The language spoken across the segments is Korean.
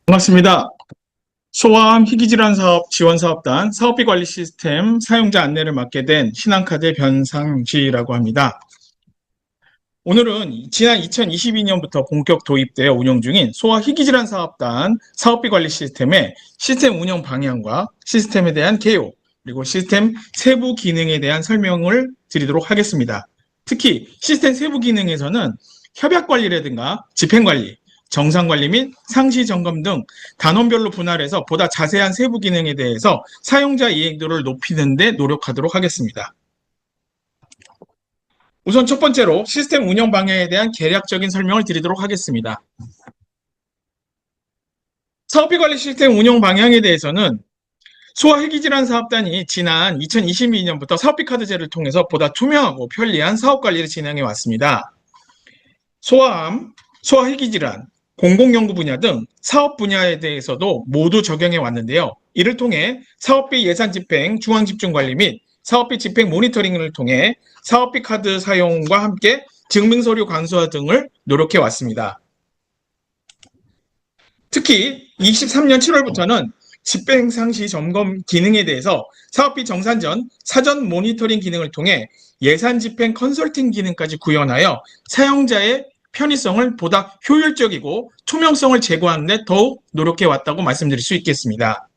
반갑습니다. 소아암 희귀질환 사업 지원사업단 사업비 관리 시스템 사용자 안내를 맡게 된 신한카드의 변상지라고 합니다. 오늘은 지난 2022년부터 본격 도입되어 운영 중인 소아 희귀질환 사업단 사업비 관리 시스템의 시스템 운영 방향과 시스템에 대한 개요, 그리고 시스템 세부 기능에 대한 설명을 드리도록 하겠습니다. 특히 시스템 세부 기능에서는 협약 관리라든가 집행 관리, 정상 관리 및 상시 점검 등 단원별로 분할해서 보다 자세한 세부 기능에 대해서 사용자 이해도를 높이는 데 노력하도록 하겠습니다. 우선 첫 번째로 시스템 운영 방향에 대한 개략적인 설명을 드리도록 하겠습니다. 사업비 관리 시스템 운영 방향에 대해서는 소아희귀질환 사업단이 지난 2022년부터 사업비 카드제를 통해서 보다 투명하고 편리한 사업 관리를 진행해 왔습니다. 소아암, 소아희귀질환, 공공연구 분야 등 사업 분야에 대해서도 모두 적용해 왔는데요. 이를 통해 사업비 예산 집행, 중앙 집중 관리 및 사업비 집행 모니터링을 통해 사업비 카드 사용과 함께 증빙서류 간소화 등을 노력해 왔습니다. 특히 23년 7월부터는 집행 상시 점검 기능에 대해서 사업비 정산 전 사전 모니터링 기능을 통해 예산 집행 컨설팅 기능까지 구현하여 사용자의 편의성을 보다 효율적이고 투명성을 제고하는 데 더욱 노력해 왔다고 말씀드릴 수 있겠습니다.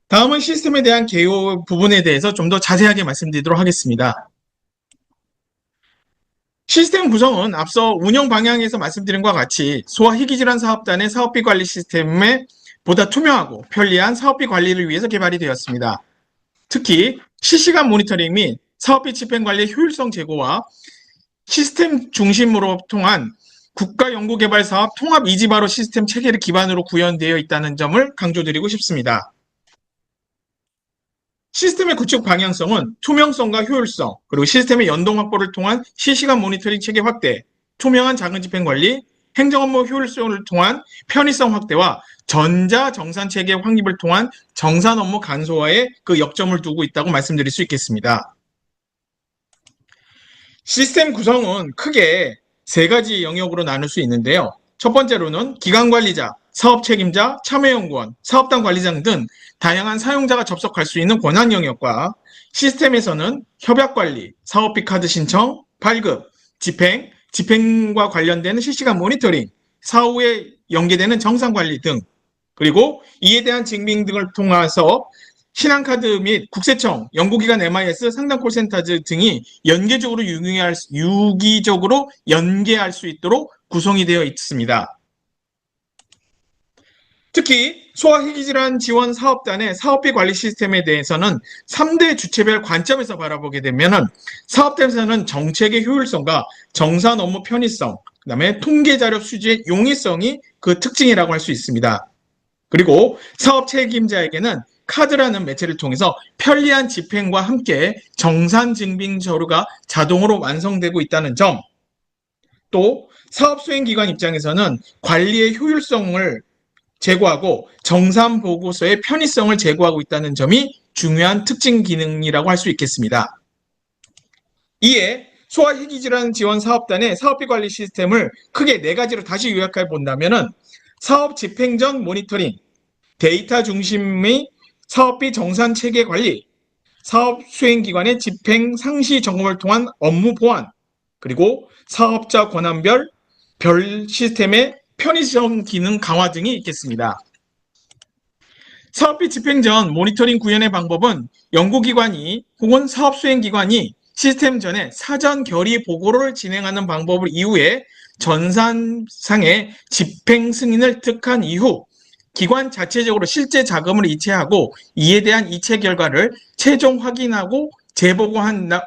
다음은 시스템에 대한 개요 부분에 대해서 좀 더 자세하게 말씀드리도록 하겠습니다. 시스템 구성은 앞서 운영 방향에서 말씀드린 것과 같이 소아희귀질환 사업단의 사업비 관리 시스템에 보다 투명하고 편리한 사업비 관리를 위해서 개발이 되었습니다. 특히 실시간 모니터링 및 사업비 집행 관리의 효율성 제고와 시스템 중심으로 통한 국가연구개발 사업 통합 이지바로 시스템 체계를 기반으로 구현되어 있다는 점을 강조드리고 싶습니다. 시스템의 구축 방향성은 투명성과 효율성, 그리고 시스템의 연동 확보를 통한 실시간 모니터링 체계 확대, 투명한 자금 집행 관리, 행정업무 효율성을 통한 편의성 확대와 전자 정산 체계 확립을 통한 정산 업무 간소화에 그 역점을 두고 있다고 말씀드릴 수 있겠습니다. 시스템 구성은 크게 세 가지 영역으로 나눌 수 있는데요. 첫 번째로는 기관 관리자, 사업 책임자, 참여연구원, 사업단 관리장 등 다양한 사용자가 접속할 수 있는 권한 영역과 시스템에서는 협약 관리, 사업비 카드 신청, 발급, 집행, 집행과 관련되는 실시간 모니터링, 사후에 연계되는 정상 관리 등, 그리고 이에 대한 증빙 등을 통해서 신한카드 및 국세청, 연구기관 MIS, 상담 콜센터 등이 유기적으로 연계할 수 있도록 구성이 되어 있습니다. 특히 소아희귀질환 지원 사업단의 사업비 관리 시스템에 대해서는 3대 주체별 관점에서 바라보게 되면 사업단에서는 정책의 효율성과 정산 업무 편의성, 그다음에 통계자료 수지의 용이성이 그 특징이라고 할 수 있습니다. 그리고 사업 책임자에게는 카드라는 매체를 통해서 편리한 집행과 함께 정산 증빙 서류가 자동으로 완성되고 있다는 점, 또 사업 수행기관 입장에서는 관리의 효율성을 제고하고 정산 보고서의 편의성을 제고하고 있다는 점이 중요한 특징 기능이라고 할 수 있겠습니다. 이에 소아희귀질환 지원 사업단의 사업비 관리 시스템을 크게 네 가지로 다시 요약해 본다면 사업 집행 전 모니터링, 데이터 중심의 사업비 정산 체계 관리, 사업 수행기관의 집행 상시 점검을 통한 업무 보완, 그리고 사업자 권한별 별 시스템의 편의성 기능 강화 등이 있겠습니다. 사업비 집행 전 모니터링 구현의 방법은 연구기관이 혹은 사업수행기관이 시스템 전에 사전 결의 보고를 진행하는 방법을 이후에 전산상의 집행 승인을 득한 이후 기관 자체적으로 실제 자금을 이체하고 이에 대한 이체 결과를 최종 확인하고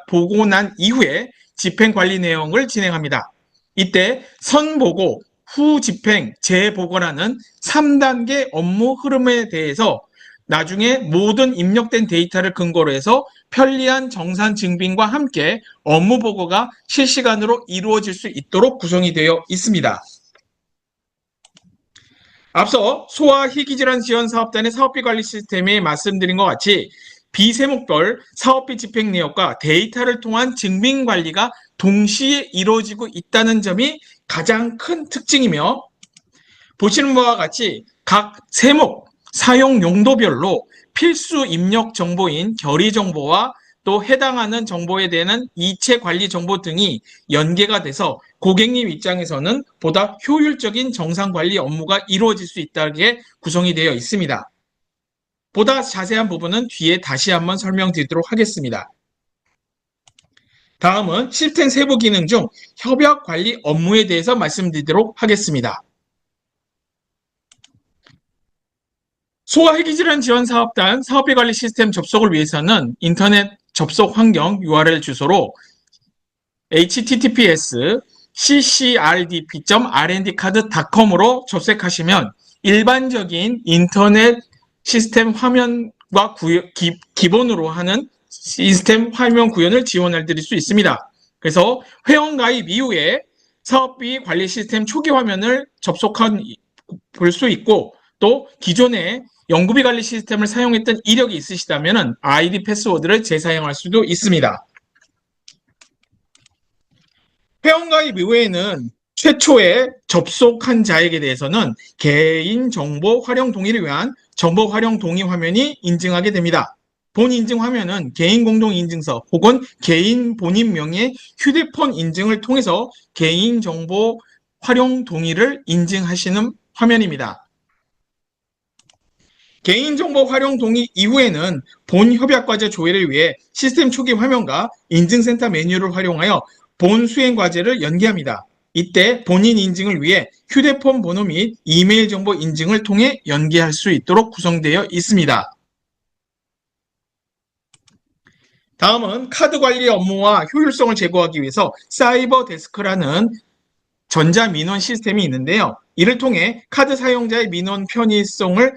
보고 난 이후에 집행 관리 내용을 진행합니다. 이때 선보고, 후 집행, 재보고라는 3단계 업무 흐름에 대해서 나중에 모든 입력된 데이터를 근거로 해서 편리한 정산 증빙과 함께 업무 보고가 실시간으로 이루어질 수 있도록 구성이 되어 있습니다. 앞서 소아희귀질환 지원 사업단의 사업비 관리 시스템에 말씀드린 것 같이 비세목별 사업비 집행 내역과 데이터를 통한 증빙 관리가 동시에 이루어지고 있다는 점이 가장 큰 특징이며 보시는 바와 같이 각 세목, 사용 용도별로 필수 입력 정보인 결의 정보와 또 해당하는 정보에 대한 이체 관리 정보 등이 연계가 돼서 고객님 입장에서는 보다 효율적인 정상 관리 업무가 이루어질 수 있다게 구성이 되어 있습니다. 보다 자세한 부분은 뒤에 다시 한번 설명드리도록 하겠습니다. 다음은 시스템 세부 기능 중 협약 관리 업무에 대해서 말씀드리도록 하겠습니다. 소아회기질환 지원 사업단 사업비 관리 시스템 접속을 위해서는 인터넷 접속 환경 URL 주소로 https://ccrdp.rndcard.com으로 접속하시면 일반적인 인터넷 시스템 화면과 기본으로 하는 시스템 화면 구현을 지원해 드릴 수 있습니다. 그래서 회원 가입 이후에 사업비 관리 시스템 초기 화면을 볼 수 있고 또 기존에 연구비 관리 시스템을 사용했던 이력이 있으시다면 아이디 패스워드를 재사용할 수도 있습니다. 회원가입 이후에는 최초에 접속한 자에게 대해서는 개인정보 활용 동의를 위한 정보 활용 동의 화면이 인증하게 됩니다. 본 인증 화면은 개인공동인증서 혹은 개인 본인 명의 휴대폰 인증을 통해서 개인정보 활용 동의를 인증하시는 화면입니다. 개인정보 활용 동의 이후에는 본 협약과제 조회를 위해 시스템 초기 화면과 인증센터 메뉴를 활용하여 본 수행 과제를 연계합니다. 이때 본인 인증을 위해 휴대폰 번호 및 이메일 정보 인증을 통해 연계할 수 있도록 구성되어 있습니다. 다음은 카드 관리 업무와 효율성을 제고하기 위해서 사이버 데스크라는 전자민원 시스템이 있는데요. 이를 통해 카드 사용자의 민원 편의성을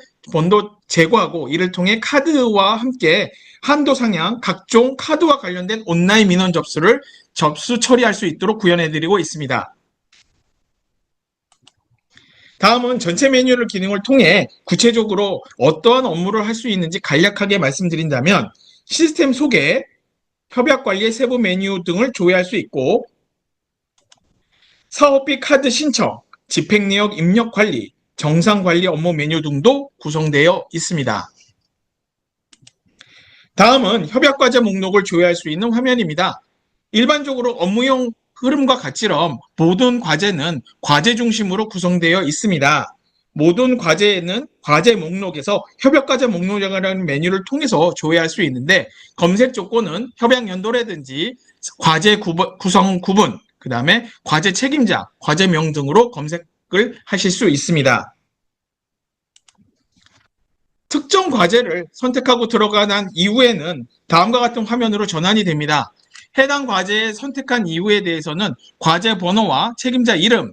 제고하고 이를 통해 카드와 함께 한도 상향 각종 카드와 관련된 온라인 민원 접수 처리할 수 있도록 구현해드리고 있습니다. 다음은 전체 메뉴를 기능을 통해 구체적으로 어떠한 업무를 할 수 있는지 간략하게 말씀드린다면 시스템 소개, 협약 관리의 세부 메뉴 등을 조회할 수 있고 사업비 카드 신청, 집행 내역 입력 관리, 정상 관리 업무 메뉴 등도 구성되어 있습니다. 다음은 협약 과제 목록을 조회할 수 있는 화면입니다. 일반적으로 업무용 흐름과 같이럼 모든 과제는 과제 중심으로 구성되어 있습니다. 모든 과제는 과제 목록에서 협약 과제 목록이라는 메뉴를 통해서 조회할 수 있는데 검색 조건은 협약 연도라든지 과제 구성 구분, 그 다음에 과제 책임자, 과제명 등으로 검색을 하실 수 있습니다. 특정 과제를 선택하고 들어간 이후에는 다음과 같은 화면으로 전환이 됩니다. 해당 과제에 선택한 이유에 대해서는 과제 번호와 책임자 이름,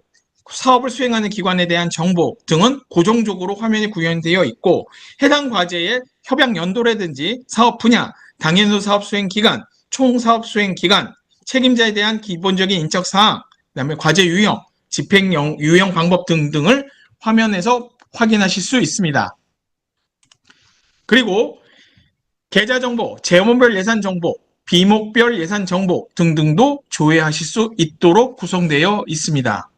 사업을 수행하는 기관에 대한 정보 등은 고정적으로 화면이 구현되어 있고 해당 과제의 협약 연도라든지 사업 분야, 당연도 사업 수행 기간, 총 사업 수행 기간, 책임자에 대한 기본적인 인적 사항, 그다음에 과제 유형, 집행 유형 방법 등등을 화면에서 확인하실 수 있습니다. 그리고 계좌 정보, 재원별 예산 정보, 비목별 예산 정보 등등도 조회하실 수 있도록 구성되어 있습니다.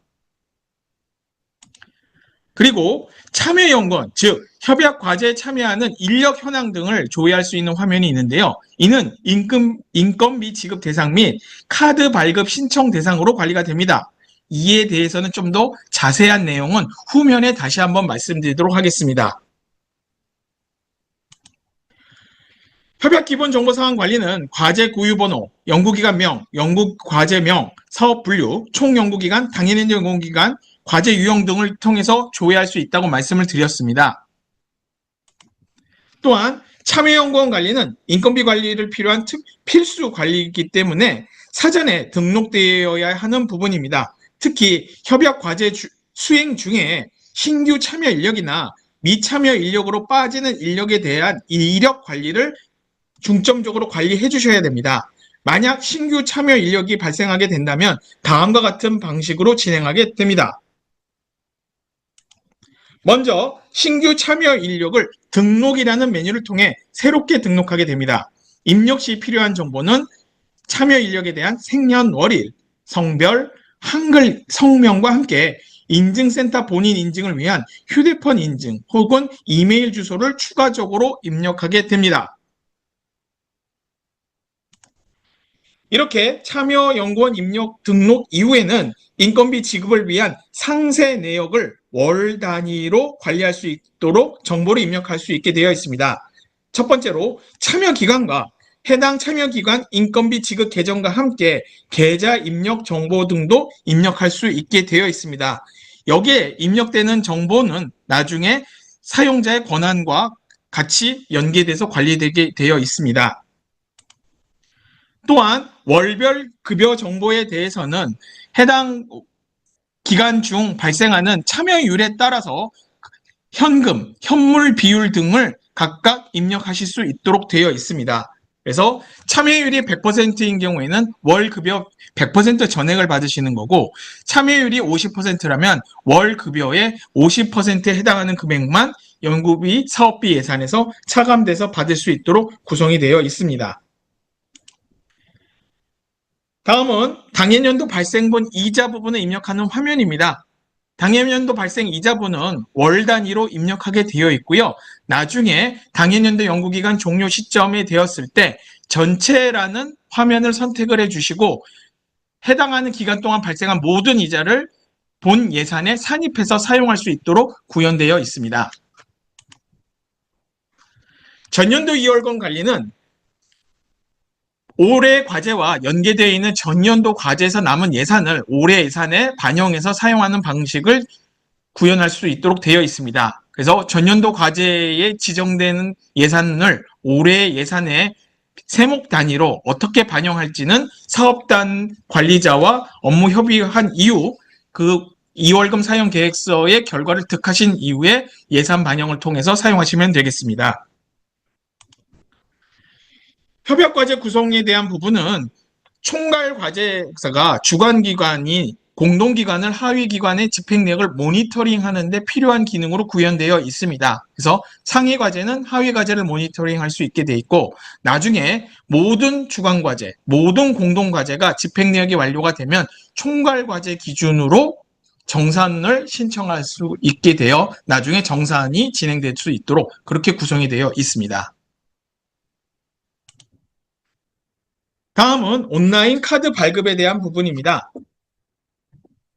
그리고 참여 연건, 즉 협약 과제에 참여하는 인력 현황 등을 조회할 수 있는 화면이 있는데요. 이는 인건비 지급 대상 및 카드 발급 신청 대상으로 관리가 됩니다. 이에 대해서는 좀 더 자세한 내용은 후면에 다시 한번 말씀드리도록 하겠습니다. 협약 기본 정보 사항 관리는 과제 구유 번호, 연구기관명, 연구과제명, 사업 분류, 총 연구기간, 당연한 연구기간, 과제 유형 등을 통해서 조회할 수 있다고 말씀을 드렸습니다. 또한 참여연구원 관리는 인건비 관리를 필요한 필수 관리이기 때문에 사전에 등록되어야 하는 부분입니다. 특히 협약 과제 수행 중에 신규 참여 인력이나 미참여 인력으로 빠지는 인력에 대한 이력 관리를 중점적으로 관리해 주셔야 됩니다. 만약 신규 참여 인력이 발생하게 된다면 다음과 같은 방식으로 진행하게 됩니다. 먼저 신규 참여 인력을 등록이라는 메뉴를 통해 새롭게 등록하게 됩니다. 입력 시 필요한 정보는 참여 인력에 대한 생년월일, 성별, 한글 성명과 함께 인증센터 본인 인증을 위한 휴대폰 인증 혹은 이메일 주소를 추가적으로 입력하게 됩니다. 이렇게 참여연구원 입력 등록 이후에는 인건비 지급을 위한 상세 내역을 월 단위로 관리할 수 있도록 정보를 입력할 수 있게 되어 있습니다. 첫 번째로 참여기간과 해당 참여기간 인건비 지급 계정과 함께 계좌 입력 정보 등도 입력할 수 있게 되어 있습니다. 여기에 입력되는 정보는 나중에 사용자의 권한과 같이 연계돼서 관리되게 되어 있습니다. 또한 월별 급여 정보에 대해서는 해당 기간 중 발생하는 참여율에 따라서 현금, 현물 비율 등을 각각 입력하실 수 있도록 되어 있습니다. 그래서 참여율이 100%인 경우에는 월 급여 100% 전액을 받으시는 거고, 참여율이 50%라면 월 급여의 50%에 해당하는 금액만 연구비, 사업비 예산에서 차감돼서 받을 수 있도록 구성이 되어 있습니다. 다음은 당해년도 발생분 이자 부분을 입력하는 화면입니다. 당해년도 발생 이자분은 월 단위로 입력하게 되어 있고요. 나중에 당해년도 연구기간 종료 시점이 되었을 때 전체라는 화면을 선택을 해주시고 해당하는 기간 동안 발생한 모든 이자를 본 예산에 산입해서 사용할 수 있도록 구현되어 있습니다. 전년도 2월건 관리는 올해 과제와 연계되어 있는 전년도 과제에서 남은 예산을 올해 예산에 반영해서 사용하는 방식을 구현할 수 있도록 되어 있습니다. 그래서 전년도 과제에 지정되는 예산을 올해 예산에 세목 단위로 어떻게 반영할지는 사업단 관리자와 업무 협의한 이후 그 2월금 사용 계획서의 결과를 득하신 이후에 예산 반영을 통해서 사용하시면 되겠습니다. 협약과제 구성에 대한 부분은 총괄과제사가 주관기관이 공동기관을 하위기관의 집행력을 모니터링하는 데 필요한 기능으로 구현되어 있습니다. 그래서 상위과제는 하위과제를 모니터링할 수 있게 돼 있고 나중에 모든 주관과제, 모든 공동과제가 집행력이 완료가 되면 총괄과제 기준으로 정산을 신청할 수 있게 되어 나중에 정산이 진행될 수 있도록 그렇게 구성이 되어 있습니다. 다음은 온라인 카드 발급에 대한 부분입니다.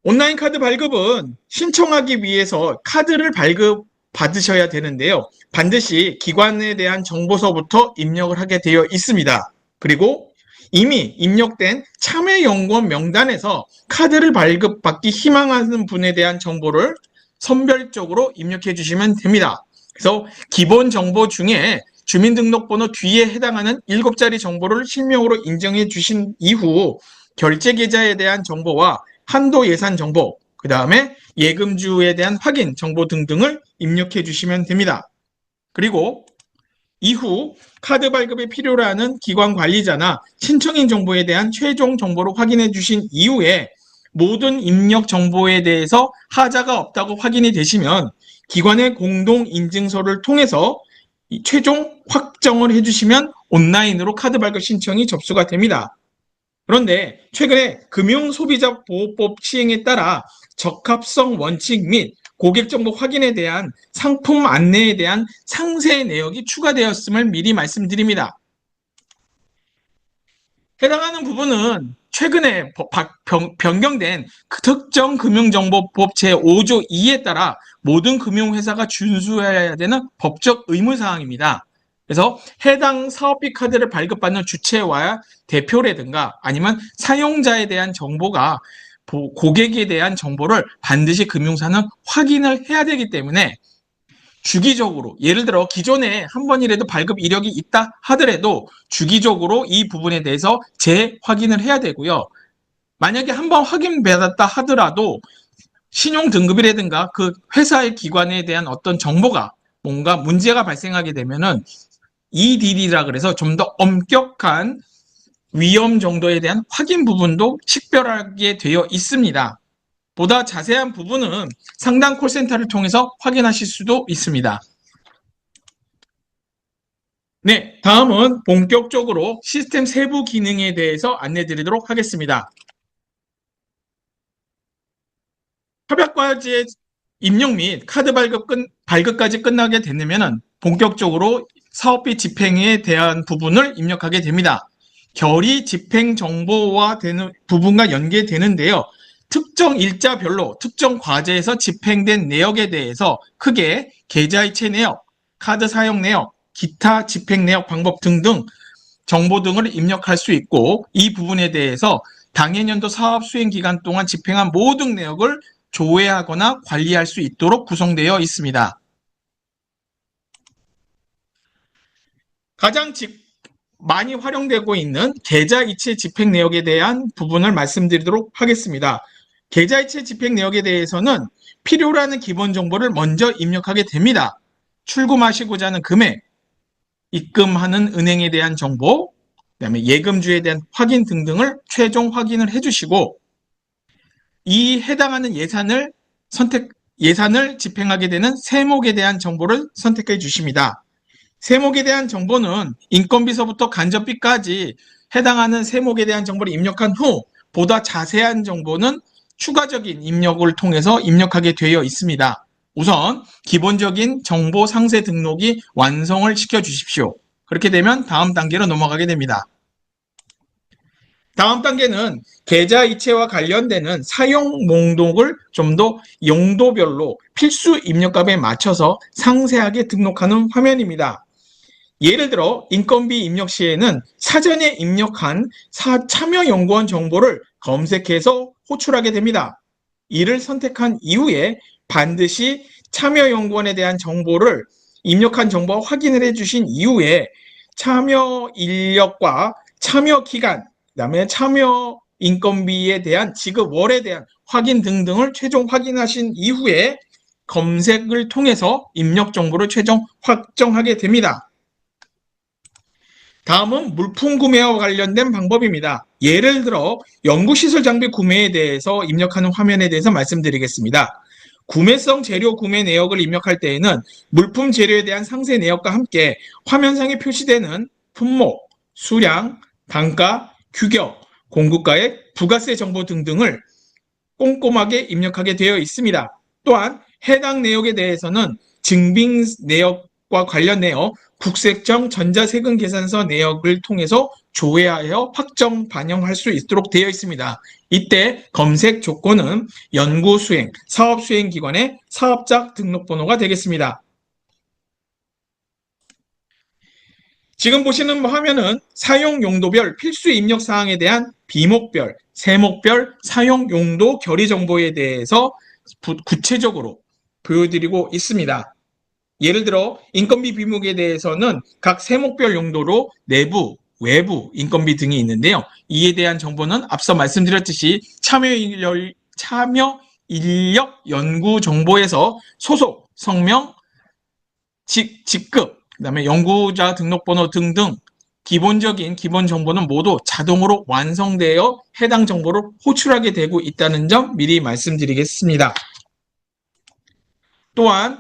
온라인 카드 발급은 신청하기 위해서 카드를 발급받으셔야 되는데요. 반드시 기관에 대한 정보서부터 입력을 하게 되어 있습니다. 그리고 이미 입력된 참여연구원 명단에서 카드를 발급받기 희망하는 분에 대한 정보를 선별적으로 입력해 주시면 됩니다. 그래서 기본 정보 중에 주민등록번호 뒤에 해당하는 7자리 정보를 실명으로 인정해 주신 이후 결제 계좌에 대한 정보와 한도 예산 정보, 그 다음에 예금주에 대한 확인 정보 등등을 입력해 주시면 됩니다. 그리고 이후 카드 발급에 필요로 하는 기관 관리자나 신청인 정보에 대한 최종 정보를 확인해 주신 이후에 모든 입력 정보에 대해서 하자가 없다고 확인이 되시면 기관의 공동인증서를 통해서 최종 확정을 해주시면 온라인으로 카드 발급 신청이 접수가 됩니다. 그런데 최근에 금융소비자보호법 시행에 따라 적합성 원칙 및 고객정보 확인에 대한 상품 안내에 대한 상세 내역이 추가되었음을 미리 말씀드립니다. 해당하는 부분은 최근에 변경된 특정 금융정보법 제5조 2에 따라 모든 금융회사가 준수해야 되는 법적 의무사항입니다. 그래서 해당 사업비 카드를 발급받는 주체와 대표라든가 아니면 사용자에 대한 정보가 고객에 대한 정보를 반드시 금융사는 확인을 해야 되기 때문에 주기적으로 예를 들어 기존에 한 번이라도 발급 이력이 있다 하더라도 주기적으로 이 부분에 대해서 재확인을 해야 되고요. 만약에 한 번 확인받았다 하더라도 신용 등급이라든가 그 회사의 기관에 대한 어떤 정보가 뭔가 문제가 발생하게 되면은 EDD라 그래서 좀 더 엄격한 위험 정도에 대한 확인 부분도 식별하게 되어 있습니다. 보다 자세한 부분은 상담 콜센터를 통해서 확인하실 수도 있습니다. 네, 다음은 본격적으로 시스템 세부 기능에 대해서 안내 드리도록 하겠습니다. 협약과제 입력 및 카드 발급까지 끝나게 되면 본격적으로 사업비 집행에 대한 부분을 입력하게 됩니다. 결의 집행 정보와 되는 부분과 연계되는데요. 특정 일자별로 특정 과제에서 집행된 내역에 대해서 크게 계좌이체 내역, 카드 사용 내역, 기타 집행 내역 방법 등등 정보 등을 입력할 수 있고, 이 부분에 대해서 당해년도 사업 수행 기간 동안 집행한 모든 내역을 조회하거나 관리할 수 있도록 구성되어 있습니다. 가장 많이 활용되고 있는 계좌이체 집행 내역에 대한 부분을 말씀드리도록 하겠습니다. 계좌이체 집행 내역에 대해서는 필요로 하는 기본 정보를 먼저 입력하게 됩니다. 출금하시고자 하는 금액, 입금하는 은행에 대한 정보, 그다음에 예금주에 대한 확인 등등을 최종 확인을 해주시고, 이 해당하는 예산을 집행하게 되는 세목에 대한 정보를 선택해 주십니다. 세목에 대한 정보는 인건비서부터 간접비까지 해당하는 세목에 대한 정보를 입력한 후 보다 자세한 정보는 추가적인 입력을 통해서 입력하게 되어 있습니다. 우선 기본적인 정보 상세 등록이 완성을 시켜 주십시오. 그렇게 되면 다음 단계로 넘어가게 됩니다. 다음 단계는 계좌 이체와 관련되는 사용 목록을 좀 더 용도별로 필수 입력값에 맞춰서 상세하게 등록하는 화면입니다. 예를 들어 인건비 입력 시에는 사전에 입력한 참여연구원 정보를 검색해서 호출하게 됩니다. 이를 선택한 이후에 반드시 참여연구원에 대한 정보를 입력한 정보와 확인을 해주신 이후에 참여 인력과 참여 기간, 그다음에 참여 인건비에 대한 지급월에 대한 확인 등등을 최종 확인하신 이후에 검색을 통해서 입력 정보를 최종 확정하게 됩니다. 다음은 물품 구매와 관련된 방법입니다. 예를 들어 연구시설 장비 구매에 대해서 입력하는 화면에 대해서 말씀드리겠습니다. 구매성 재료 구매 내역을 입력할 때에는 물품 재료에 대한 상세 내역과 함께 화면상에 표시되는 품목, 수량, 단가, 규격, 공급가액, 부가세 정보 등등을 꼼꼼하게 입력하게 되어 있습니다. 또한 해당 내역에 대해서는 증빙 내역과 관련 내역, 국세청 전자세금 계산서 내역을 통해서 조회하여 확정 반영할 수 있도록 되어 있습니다. 이때 검색 조건은 연구수행, 사업수행기관의 사업자 등록번호가 되겠습니다. 지금 보시는 화면은 사용용도별 필수 입력사항에 대한 비목별, 세목별 사용용도 결의 정보에 대해서 구체적으로 보여드리고 있습니다. 예를 들어 인건비 비목에 대해서는 각 세목별 용도로 내부, 외부 인건비 등이 있는데요. 이에 대한 정보는 앞서 말씀드렸듯이 참여 인력 연구 정보에서 소속, 성명, 직급, 그다음에 연구자 등록번호 등등 기본적인 기본 정보는 모두 자동으로 완성되어 해당 정보를 호출하게 되고 있다는 점 미리 말씀드리겠습니다. 또한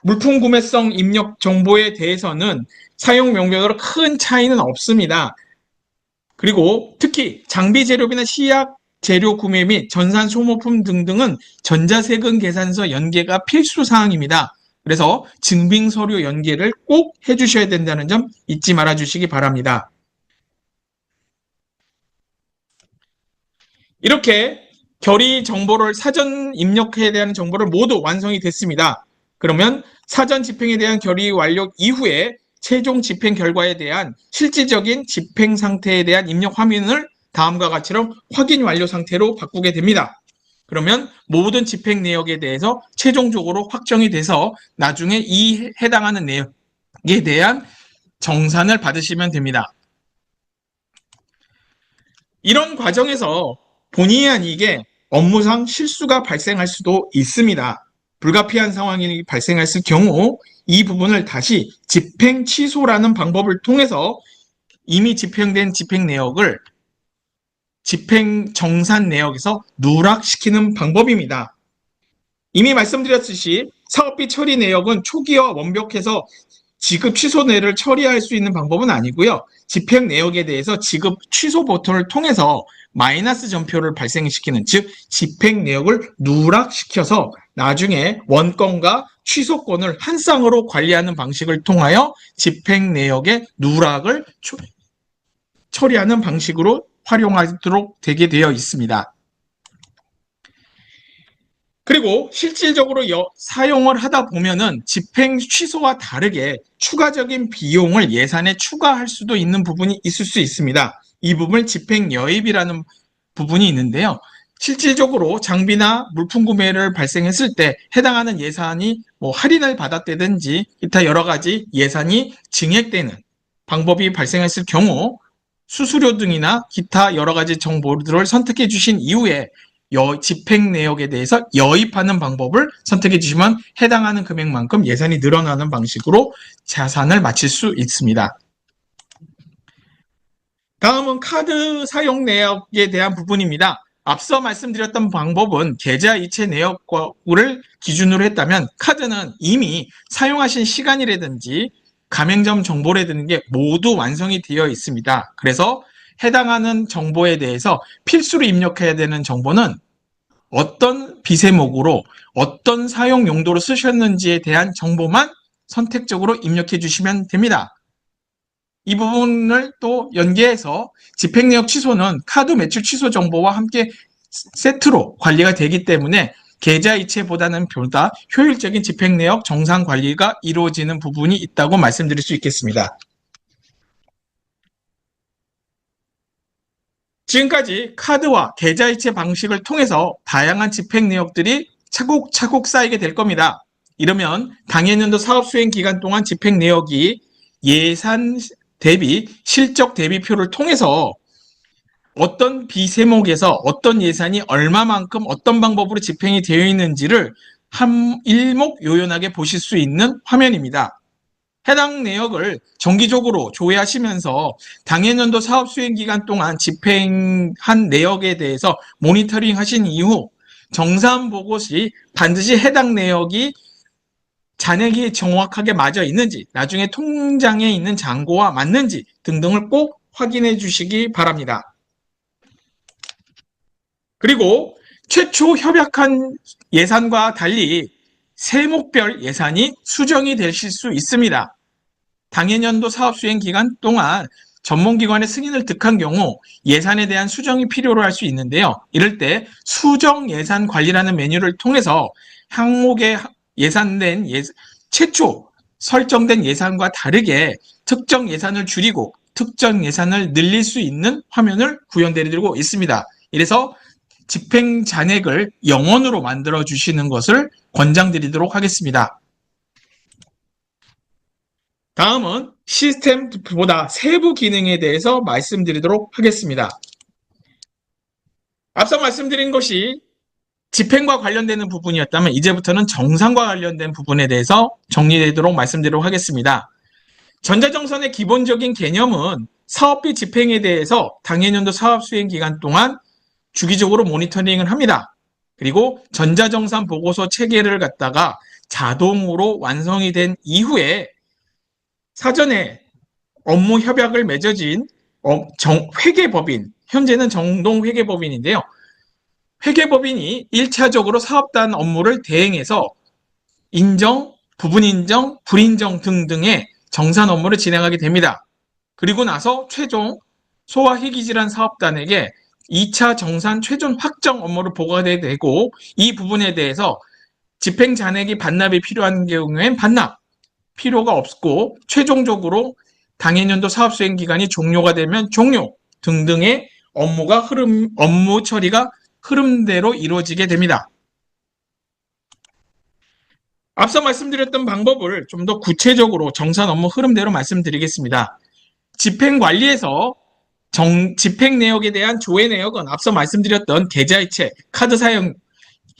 물품 구매성 입력 정보에 대해서는 사용 명령으로 큰 차이는 없습니다. 그리고 특히 장비 재료비나 시약 재료 구매 및 전산 소모품 등등은 전자세금 계산서 연계가 필수 사항입니다. 그래서 증빙 서류 연계를 꼭 해주셔야 된다는 점 잊지 말아 주시기 바랍니다. 이렇게 결의 정보를 사전 입력해야 되는 정보를 모두 완성이 됐습니다. 그러면 사전 집행에 대한 결의 완료 이후에 최종 집행 결과에 대한 실질적인 집행 상태에 대한 입력 화면을 다음과 같이로 확인 완료 상태로 바꾸게 됩니다. 그러면 모든 집행 내역에 대해서 최종적으로 확정이 돼서 나중에 이 해당하는 내역에 대한 정산을 받으시면 됩니다. 이런 과정에서 본의 아니게 업무상 실수가 발생할 수도 있습니다. 불가피한 상황이 발생했을 경우 이 부분을 다시 집행 취소라는 방법을 통해서 이미 집행된 집행 내역을 집행 정산 내역에서 누락시키는 방법입니다. 이미 말씀드렸듯이 사업비 처리 내역은 초기화 완벽해서 지급 취소 내를 처리할 수 있는 방법은 아니고요. 집행 내역에 대해서 지급 취소 버튼을 통해서 마이너스 전표를 발생시키는, 즉 집행 내역을 누락시켜서 나중에 원건과 취소권을 한 쌍으로 관리하는 방식을 통하여 집행 내역의 누락을 처리하는 방식으로 활용하도록 되게 되어 있습니다. 그리고 실질적으로 사용을 하다 보면은 집행 취소와 다르게 추가적인 비용을 예산에 추가할 수도 있는 부분이 있을 수 있습니다. 이 부분을 집행 여입이라는 부분이 있는데요. 실질적으로 장비나 물품 구매를 발생했을 때 해당하는 예산이 할인을 받았다든지 기타 여러 가지 예산이 증액되는 방법이 발생했을 경우 수수료 등이나 기타 여러 가지 정보들을 선택해 주신 이후에 집행 내역에 대해서 여입하는 방법을 선택해 주시면 해당하는 금액만큼 예산이 늘어나는 방식으로 자산을 마칠 수 있습니다. 다음은 카드 사용 내역에 대한 부분입니다. 앞서 말씀드렸던 방법은 계좌 이체 내역을 기준으로 했다면 카드는 이미 사용하신 시간이라든지 가맹점 정보라든지 게 모두 완성이 되어 있습니다. 그래서 해당하는 정보에 대해서 필수로 입력해야 되는 정보는 어떤 비세목으로 어떤 사용 용도로 쓰셨는지에 대한 정보만 선택적으로 입력해 주시면 됩니다. 이 부분을 또 연계해서 집행내역 취소는 카드 매출 취소 정보와 함께 세트로 관리가 되기 때문에 계좌 이체보다는 보다 효율적인 집행내역 정상 관리가 이루어지는 부분이 있다고 말씀드릴 수 있겠습니다. 지금까지 카드와 계좌이체 방식을 통해서 다양한 집행 내역들이 차곡차곡 쌓이게 될 겁니다. 이러면 당해년도 사업 수행 기간 동안 집행 내역이 예산 대비 실적 대비표를 통해서 어떤 비세목에서 어떤 예산이 얼마만큼 어떤 방법으로 집행이 되어 있는지를 일목요연하게 보실 수 있는 화면입니다. 해당 내역을 정기적으로 조회하시면서 당해년도 사업 수행 기간 동안 집행한 내역에 대해서 모니터링 하신 이후 정산 보고 시 반드시 해당 내역이 잔액이 정확하게 맞아 있는지, 나중에 통장에 있는 잔고와 맞는지 등등을 꼭 확인해 주시기 바랍니다. 그리고 최초 협약한 예산과 달리 세목별 예산이 수정이 되실 수 있습니다. 당해년도 사업 수행 기간 동안 전문기관의 승인을 득한 경우 예산에 대한 수정이 필요로 할 수 있는데요. 이럴 때 수정 예산 관리라는 메뉴를 통해서 항목에 예산된 최초 설정된 예산과 다르게 특정 예산을 줄이고 특정 예산을 늘릴 수 있는 화면을 구현드리고 있습니다. 이래서 집행 잔액을 0원으로 만들어 주시는 것을 권장드리도록 하겠습니다. 다음은 시스템보다 세부 기능에 대해서 말씀드리도록 하겠습니다. 앞서 말씀드린 것이 집행과 관련되는 부분이었다면 이제부터는 정산과 관련된 부분에 대해서 정리되도록 말씀드리도록 하겠습니다. 전자정산의 기본적인 개념은 사업비 집행에 대해서 당해년도 사업 수행 기간 동안 주기적으로 모니터링을 합니다. 그리고 전자정산 보고서 체계를 갖다가 자동으로 완성이 된 이후에 사전에 업무 협약을 맺어진 회계법인, 현재는 정동회계법인인데요. 회계법인이 1차적으로 사업단 업무를 대행해서 인정, 부분 인정, 불인정 등등의 정산 업무를 진행하게 됩니다. 그리고 나서 최종 소화희귀질환 사업단에게 2차 정산 최종 확정 업무를 보고가 되고 이 부분에 대해서 집행 잔액이 반납이 필요한 경우엔 반납, 필요가 없고 최종적으로 당해년도 사업 수행 기간이 종료가 되면 종료 등등의 업무 처리가 흐름대로 이루어지게 됩니다. 앞서 말씀드렸던 방법을 좀 더 구체적으로 정산 업무 흐름대로 말씀드리겠습니다. 집행관리에서 집행 내역에 대한 조회 내역은 앞서 말씀드렸던 계좌이체, 카드 사용,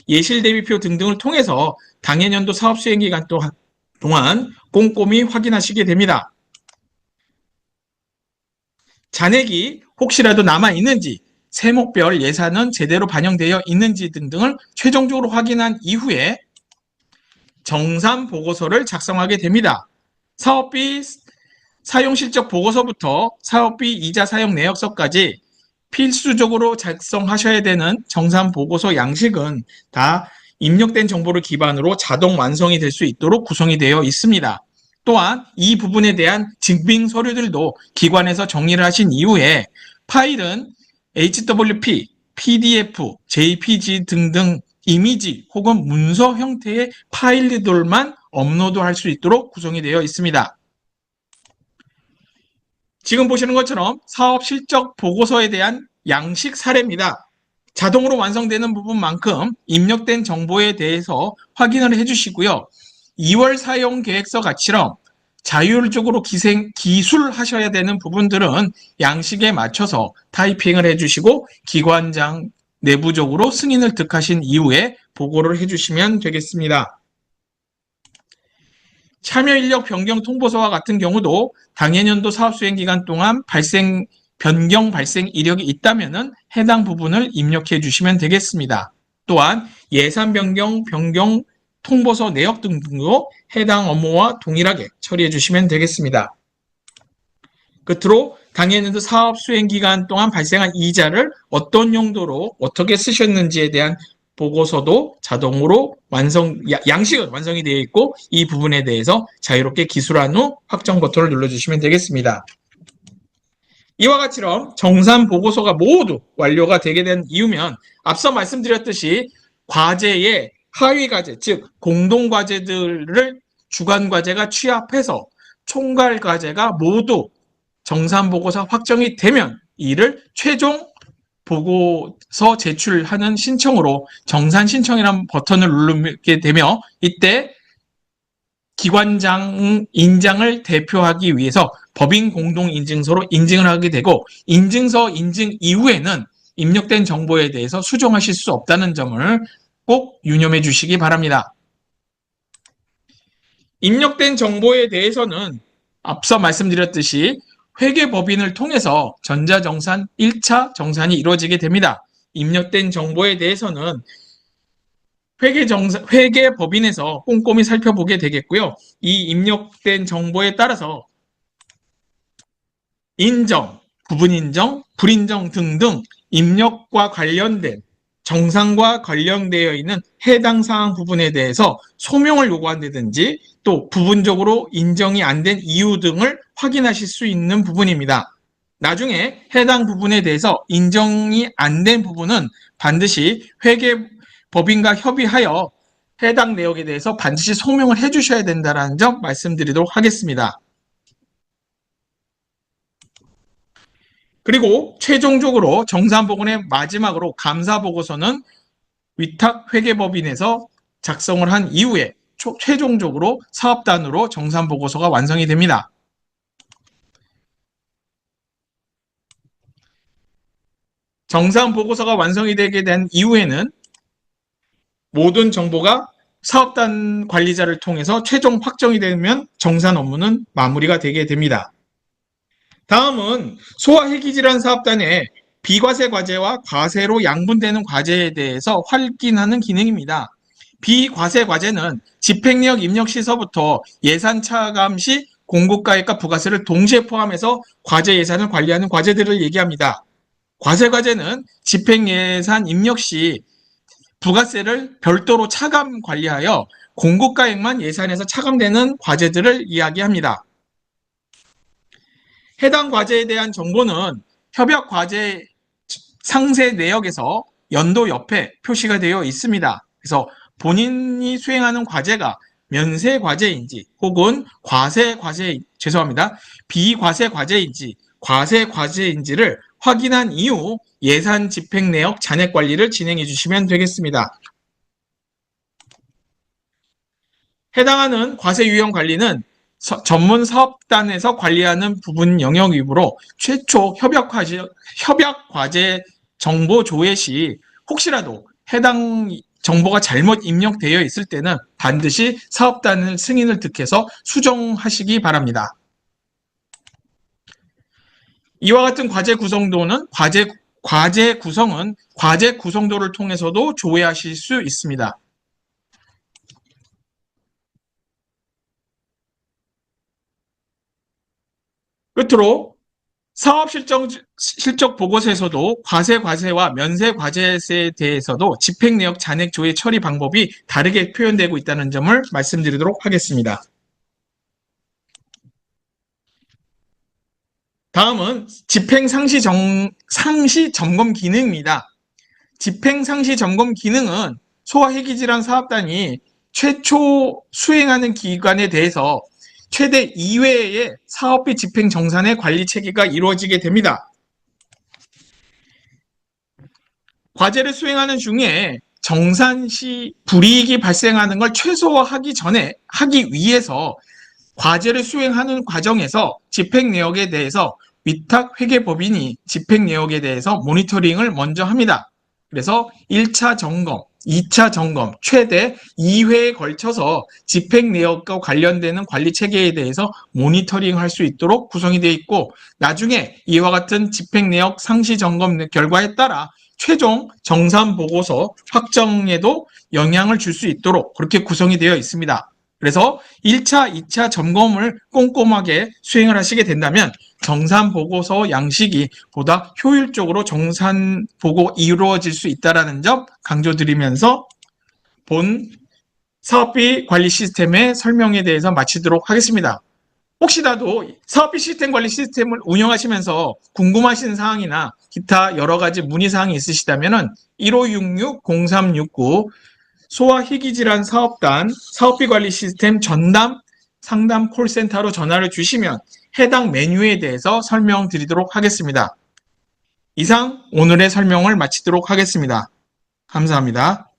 예실 대비표 등등을 통해서 당해년도 사업 수행 기간 동안 꼼꼼히 확인하시게 됩니다. 잔액이 혹시라도 남아있는지, 세목별 예산은 제대로 반영되어 있는지 등등을 최종적으로 확인한 이후에 정산 보고서를 작성하게 됩니다. 사업비 사용 실적 보고서부터 사업비 이자 사용 내역서까지 필수적으로 작성하셔야 되는 정산 보고서 양식은 다 입력된 정보를 기반으로 자동 완성이 될 수 있도록 구성이 되어 있습니다. 또한 이 부분에 대한 증빙 서류들도 기관에서 정리를 하신 이후에 파일은 HWP, PDF, JPG 등등 이미지 혹은 문서 형태의 파일들만 업로드할 수 있도록 구성이 되어 있습니다. 지금 보시는 것처럼 사업 실적 보고서에 대한 양식 사례입니다. 자동으로 완성되는 부분만큼 입력된 정보에 대해서 확인을 해주시고요. 2월 사용 계획서 같이럼 자율적으로 기술하셔야 되는 부분들은 양식에 맞춰서 타이핑을 해주시고 기관장 내부적으로 승인을 득하신 이후에 보고를 해주시면 되겠습니다. 참여 인력 변경 통보서와 같은 경우도 당해년도 사업 수행 기간 동안 변경 발생 이력이 있다면 해당 부분을 입력해 주시면 되겠습니다. 또한 예산 변경 통보서 내역 등도 해당 업무와 동일하게 처리해 주시면 되겠습니다. 끝으로 당해년도 사업 수행 기간 동안 발생한 이자를 어떤 용도로 어떻게 쓰셨는지에 대한 보고서도 자동으로 양식은 완성이 되어 있고 이 부분에 대해서 자유롭게 기술한 후 확정 버튼을 눌러주시면 되겠습니다. 이와 같이럼 정산 보고서가 모두 완료가 되게 된 이유면 앞서 말씀드렸듯이 과제의 하위 과제, 즉 공동 과제들을 주간 과제가 취합해서 총괄 과제가 모두 정산 보고서 확정이 되면 이를 최종 보고서 제출하는 신청으로 정산 신청이라는 버튼을 누르게 되며 이때 기관장 인장을 대표하기 위해서 법인 공동인증서로 인증을 하게 되고 인증서 인증 이후에는 입력된 정보에 대해서 수정하실 수 없다는 점을 꼭 유념해 주시기 바랍니다. 입력된 정보에 대해서는 앞서 말씀드렸듯이 회계법인을 통해서 전자정산 1차 정산이 이루어지게 됩니다. 입력된 정보에 대해서는 회계법인에서 꼼꼼히 살펴보게 되겠고요. 이 입력된 정보에 따라서 인정, 부분인정, 불인정 등등 입력과 관련된 정산과 관련되어 있는 해당 사항 부분에 대해서 소명을 요구한다든지 또 부분적으로 인정이 안 된 이유 등을 확인하실 수 있는 부분입니다. 나중에 해당 부분에 대해서 인정이 안 된 부분은 반드시 회계법인과 협의하여 해당 내역에 대해서 반드시 소명을 해주셔야 된다는 점 말씀드리도록 하겠습니다. 그리고 최종적으로 정산보고의 마지막으로 감사보고서는 위탁회계법인에서 작성을 한 이후에 최종적으로 사업단으로 정산보고서가 완성이 됩니다. 정산보고서가 완성이 되게 된 이후에는 모든 정보가 사업단 관리자를 통해서 최종 확정이 되면 정산 업무는 마무리가 되게 됩니다. 다음은 소아회기질환 사업단의 비과세 과제와 과세로 양분되는 과제에 대해서 확인하는 기능입니다. 비과세 과제는 집행력 입력 시서부터 예산 차감 시 공급가액과 부가세를 동시에 포함해서 과제 예산을 관리하는 과제들을 얘기합니다. 과세 과제는 집행 예산 입력 시 부가세를 별도로 차감 관리하여 공급가액만 예산에서 차감되는 과제들을 이야기합니다. 해당 과제에 대한 정보는 협약 과제 상세 내역에서 연도 옆에 표시가 되어 있습니다. 그래서 본인이 수행하는 과제가 면세 과제인지 혹은 비과세 과제인지 과세 과제인지를 확인한 이후 예산 집행 내역 잔액 관리를 진행해 주시면 되겠습니다. 해당하는 과세 유형 관리는 전문 사업단에서 관리하는 부분 영역이므로 최초 협약 과제 정보 조회 시 혹시라도 해당 정보가 잘못 입력되어 있을 때는 반드시 사업단을 승인을 득해서 수정하시기 바랍니다. 이와 같은 과제 구성도는 과제 구성은 과제 구성도를 통해서도 조회하실 수 있습니다. 끝으로 실적 보고서에서도 과세와 면세과세에 대해서도 집행내역 잔액 조회 처리 방법이 다르게 표현되고 있다는 점을 말씀드리도록 하겠습니다. 다음은 상시 점검 기능입니다. 집행 상시 점검 기능은 소아회기질환 사업단이 최초 수행하는 기관에 대해서 최대 2회의 사업비 집행 정산의 관리 체계가 이루어지게 됩니다. 과제를 수행하는 중에 정산 시 불이익이 발생하는 걸 최소화하기 위해서 과제를 수행하는 과정에서 집행 내역에 대해서 위탁 회계법인이 집행 내역에 대해서 모니터링을 먼저 합니다. 그래서 1차 점검, 2차 점검, 최대 2회에 걸쳐서 집행 내역과 관련되는 관리 체계에 대해서 모니터링할 수 있도록 구성이 되어 있고, 나중에 이와 같은 집행 내역 상시 점검 결과에 따라 최종 정산 보고서 확정에도 영향을 줄 수 있도록 그렇게 구성이 되어 있습니다. 그래서 1차, 2차 점검을 꼼꼼하게 수행을 하시게 된다면 정산 보고서 양식이 보다 효율적으로 정산 보고 이루어질 수 있다는 점 강조드리면서 본 사업비 관리 시스템의 설명에 대해서 마치도록 하겠습니다. 혹시라도 사업비 시스템 관리 시스템을 운영하시면서 궁금하신 사항이나 기타 여러 가지 문의사항이 있으시다면 1566-0369 소아희귀질환 사업단 사업비 관리 시스템 전담 상담 콜센터로 전화를 주시면 해당 메뉴에 대해서 설명드리도록 하겠습니다. 이상 오늘의 설명을 마치도록 하겠습니다. 감사합니다.